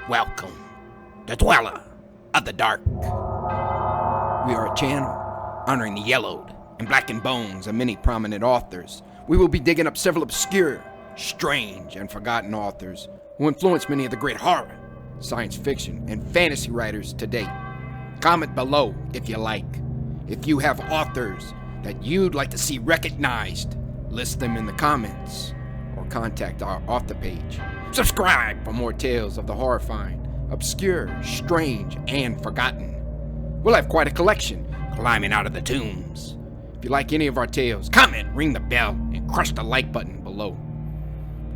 Welcome, the Dweller of the Dark. We are a channel honoring the yellowed and blackened bones of many prominent authors. We will be digging up several obscure, strange, and forgotten authors who influenced many of the great horror, science fiction, and fantasy writers today. Comment below if you like. If you have authors that you'd like to see recognized, list them in the comments or contact our author page. Subscribe for more tales of the horrifying, obscure, strange, and forgotten. We'll have quite a collection climbing out of the tombs. If you like any of our tales, comment, ring the bell, and crush the like button below.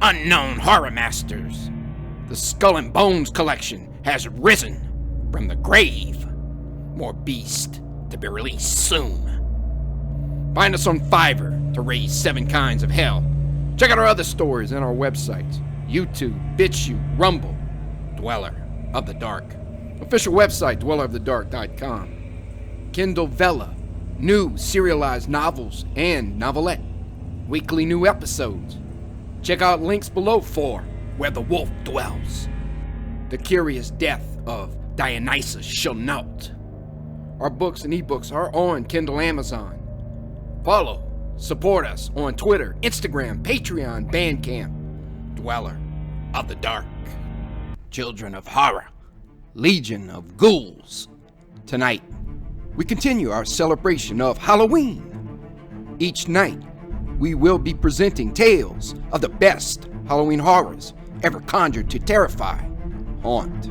Unknown Horror Masters. The Skull and Bones collection has risen from the grave. More beast to be released soon. Find us on Fiverr to raise 7 kinds of hell. Check out our other stories and our websites. YouTube, BitChute, Rumble, Dweller of the Dark. Official website, dwellerofthedark.com. Kindle Vella, new serialized novels and novelette. Weekly new episodes. Check out links below for Where the Wolf Dwells. The Curious Death of Dionysus Shall Not. Our books and ebooks are on Kindle Amazon. Follow, support us on Twitter, Instagram, Patreon, Bandcamp. Dweller of the Dark. Children of Horror. Legion of Ghouls. Tonight, we continue our celebration of Halloween. Each night, we will be presenting tales of the best Halloween horrors ever conjured to terrify, haunt,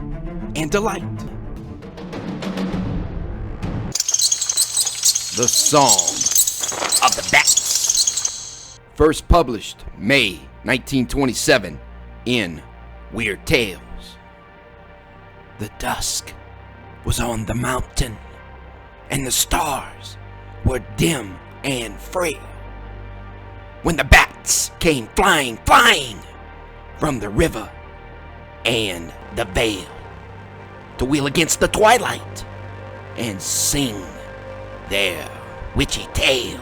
and delight. The Song of the Bats. First published May 1927 in Weirdtales. The dusk was on the mountain, and the stars were dim and frail, when the bats came flying from the river and the vale to wheel against the twilight and sing their witchy tale.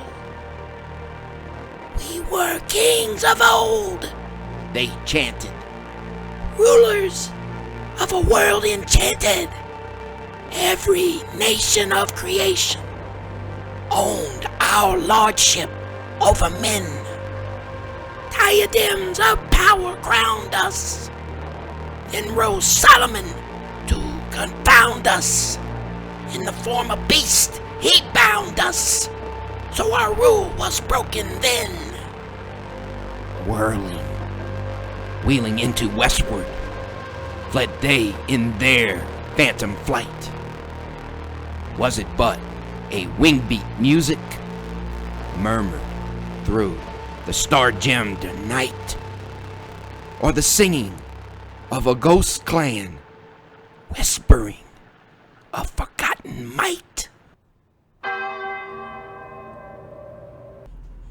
We were kings of old, they chanted, rulers of a world enchanted. Every nation of creation owned our lordship over men. Diadems of power crowned us. Then rose Solomon to confound us. In the form of beast, he bound us. So our rule was broken then. Whirling, wheeling into westward, fled they in their phantom flight. Was it but a wing-beat music murmured through the star-gemmed night, or the singing of a ghost clan whispering of forgotten might?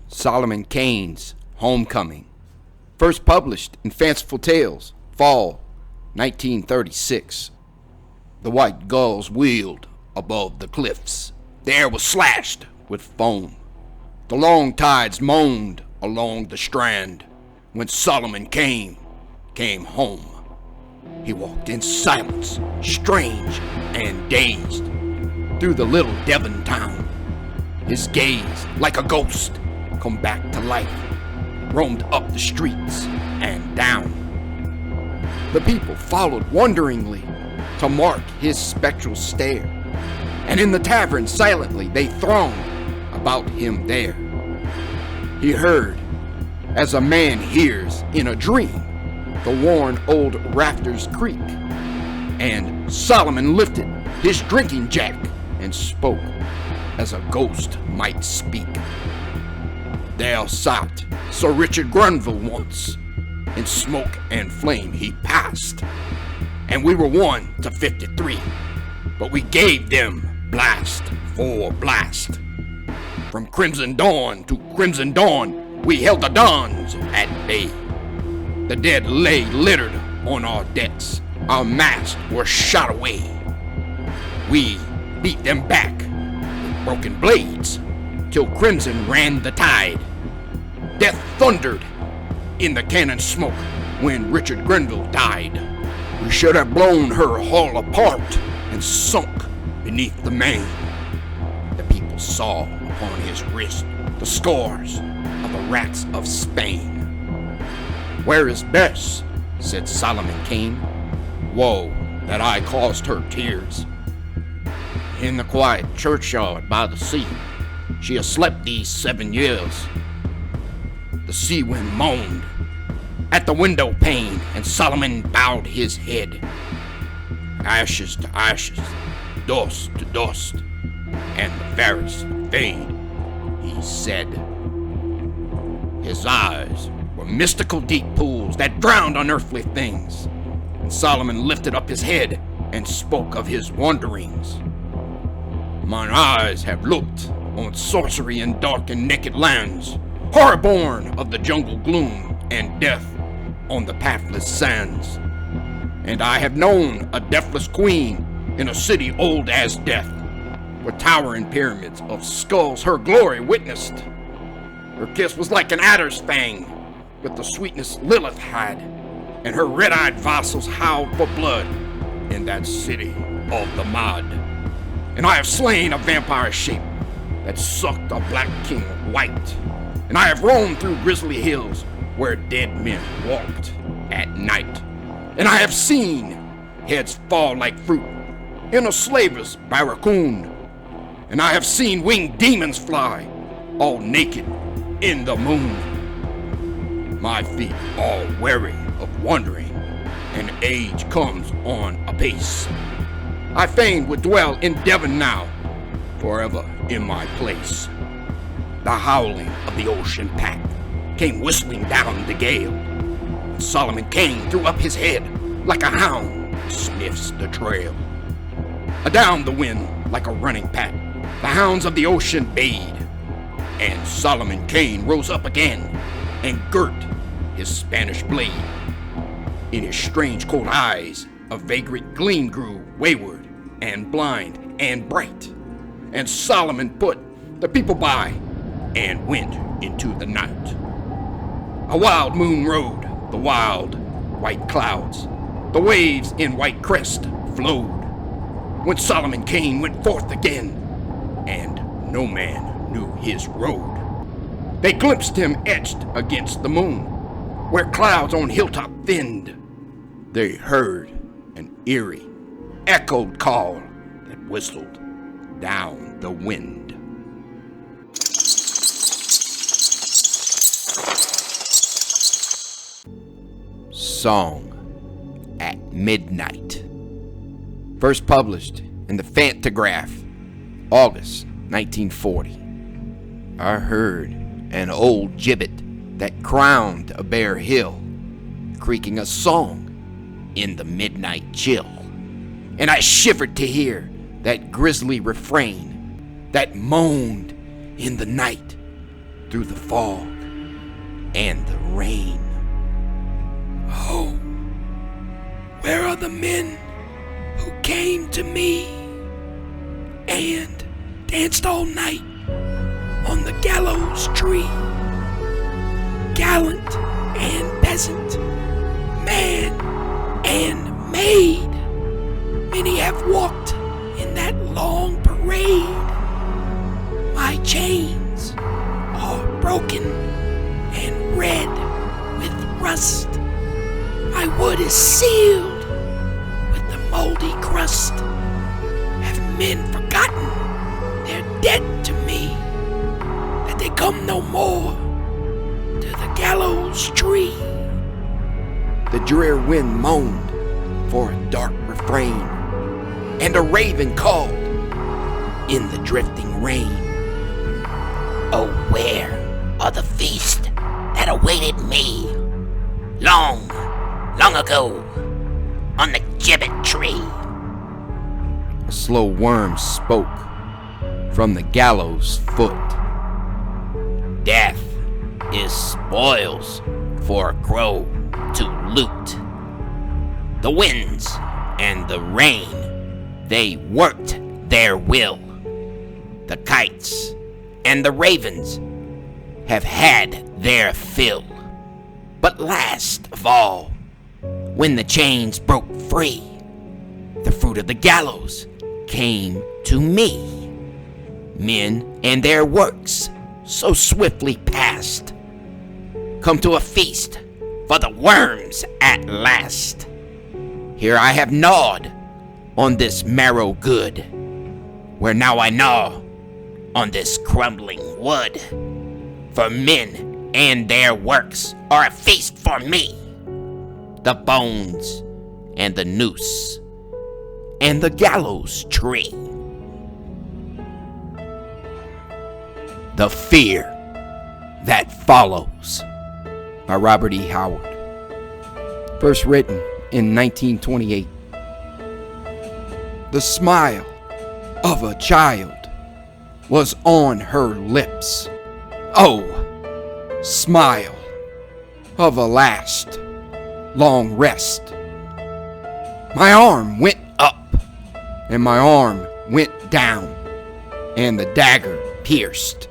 Solomon Kane's Homecoming. First published in Fanciful Tales, Fall 1936. The white gulls wheeled above the cliffs. The air was slashed with foam. The long tides moaned along the strand. When Solomon came home. He walked in silence, strange and dazed, through the little Devon town. His gaze, like a ghost, come back to life, roamed up the streets and down. The people followed wonderingly to mark his spectral stare, and in the tavern silently they thronged about him there. He heard, as a man hears in a dream, the worn old rafters creak, and Solomon lifted his drinking jack and spoke as a ghost might speak. There sat Sir Richard Grenville once, in smoke and flame he passed, and we were 1 to 53, but we gave them blast for blast. From crimson dawn to crimson dawn, we held the dawns at bay. The dead lay littered on our decks, our masts were shot away. We beat them back with broken blades, till crimson ran the tide. Death thundered in the cannon smoke when Richard Grenville died. We should have blown her hull apart and sunk beneath the main. The people saw upon his wrist the scars of the rats of Spain. Where is Bess? Said Solomon Kane. Woe that I caused her tears. In the quiet churchyard by the sea, she has slept these 7 years. The sea wind moaned at the window pane, and Solomon bowed his head. Ashes to ashes, dust to dust, and the fairest fade, he said. His eyes were mystical deep pools that drowned unearthly things, and Solomon lifted up his head and spoke of his wanderings. Mine eyes have looked on sorcery in dark and naked lands, horror born of the jungle gloom and death on the pathless sands. And I have known a deathless queen in a city old as death, with towering pyramids of skulls her glory witnessed. Her kiss was like an adder's fang, with the sweetness Lilith had, and her red-eyed vassals howled for blood in that city of the mud. And I have slain a vampire shape that sucked a black king white, and I have roamed through grisly hills where dead men walked at night, and I have seen heads fall like fruit in a slaver's barracoon, and I have seen winged demons fly all naked in the moon. My feet are weary of wandering, and age comes on apace. I fain would dwell in Devon now, forever in my place. The howling of the ocean pack came whistling down the gale, and Solomon Kane threw up his head like a hound sniffs the trail. Adown the wind like a running pack, the hounds of the ocean bayed, and Solomon Kane rose up again and girt his Spanish blade. In his strange cold eyes a vagrant gleam grew wayward and blind and bright, and Solomon put the people by and went into the night. A wild moon rode the wild white clouds, the waves in white crest flowed, when Solomon Kane went forth again, and no man knew his road. They glimpsed him etched against the moon, where clouds on hilltop thinned. They heard an eerie, echoed call that whistled down the wind. Song at Midnight. First published in the Fantagraph, August 1940. I heard an old gibbet that crowned a bare hill, creaking a song in the midnight chill. And I shivered to hear that grisly refrain that moaned in the night through the fog and the rain. Oh, where are the men who came to me and danced all night on the gallows tree? Gallant and peasant, man and maid, many have walked in that long parade. My chains are broken and red with rust. My wood is sealed with the moldy crust. Have men forgotten their debt to me, that they come no more to the gallows tree? The drear wind moaned for a dark refrain, and a raven called in the drifting rain. Oh, where are the feasts that awaited me long ago on the gibbet tree? A slow worm spoke from the gallows foot. Death is spoils for a crow to loot. The winds and the rain, they worked their will. The kites and the ravens have had their fill. But last of all, when the chains broke free, the fruit of the gallows came to me. Men and their works so swiftly past, come to a feast for the worms at last. Here I have gnawed on this marrow good, where now I gnaw on this crumbling wood. For men and their works are a feast for me. The bones and the noose and the gallows tree. The Fear That Follows by Robert E. Howard. First written in 1928. The smile of a child was on her lips. Oh, smile of a last long rest. My arm went up and my arm went down, and the dagger pierced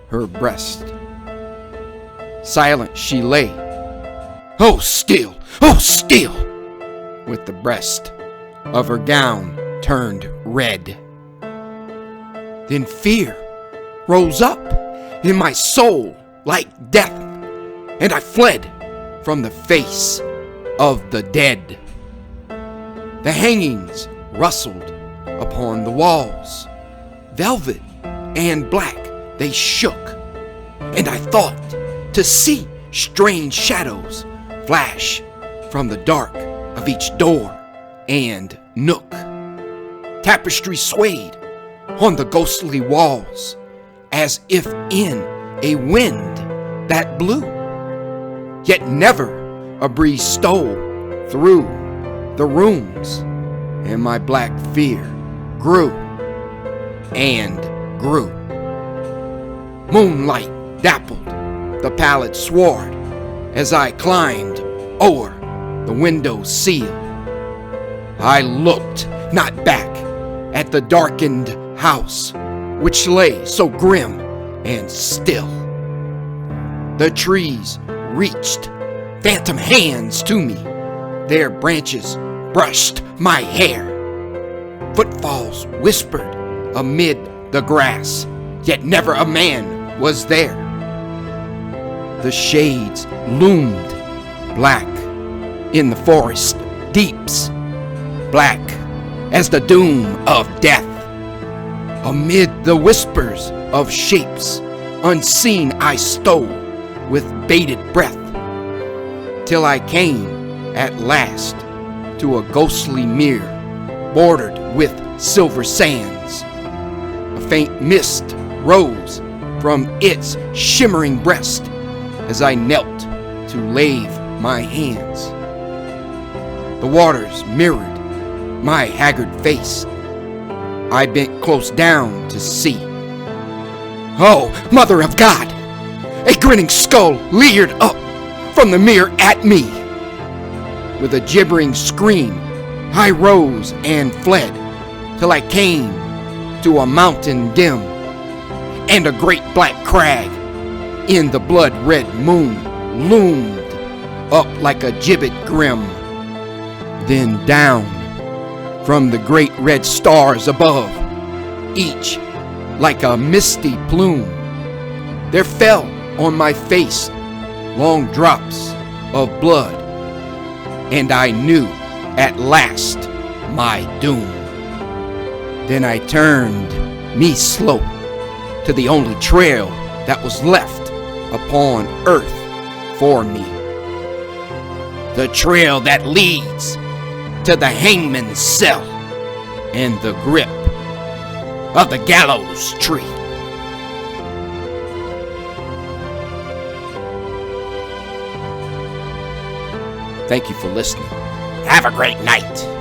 her breast. Silent she lay, oh still, with the breast of her gown turned red. Then fear rose up in my soul like death, and I fled from the face of the dead. The hangings rustled upon the walls, velvet and black they shook, and I thought to see strange shadows flash from the dark of each door and nook. Tapestry swayed on the ghostly walls, as if in a wind that blew, yet never a breeze stole through the rooms, and my black fear grew and grew. Moonlight dappled the pallid sward as I climbed o'er the window sill. I looked not back at the darkened house, which lay so grim and still. The trees reached phantom hands to me, their branches brushed my hair. Footfalls whispered amid the grass, yet never a man was there. The shades loomed black in the forest deeps, black as the doom of death. Amid the whispers of shapes unseen I stole with bated breath, till I came at last to a ghostly mere bordered with silver sands. A faint mist rose from its shimmering breast as I knelt to lave my hands. The waters mirrored my haggard face. I bent close down to see. Oh, Mother of God! A grinning skull leered up from the mirror at me. With a gibbering scream, I rose and fled, till I came to a mountain dim, and a great black crag in the blood-red moon loomed up like a gibbet grim. Then down from the great red stars above, each like a misty plume, there fell on my face long drops of blood, and I knew at last my doom. Then I turned me slow to the only trail that was left upon earth for me, the trail that leads to the hangman's cell and the grip of the gallows tree. Thank you for listening. Have a great night.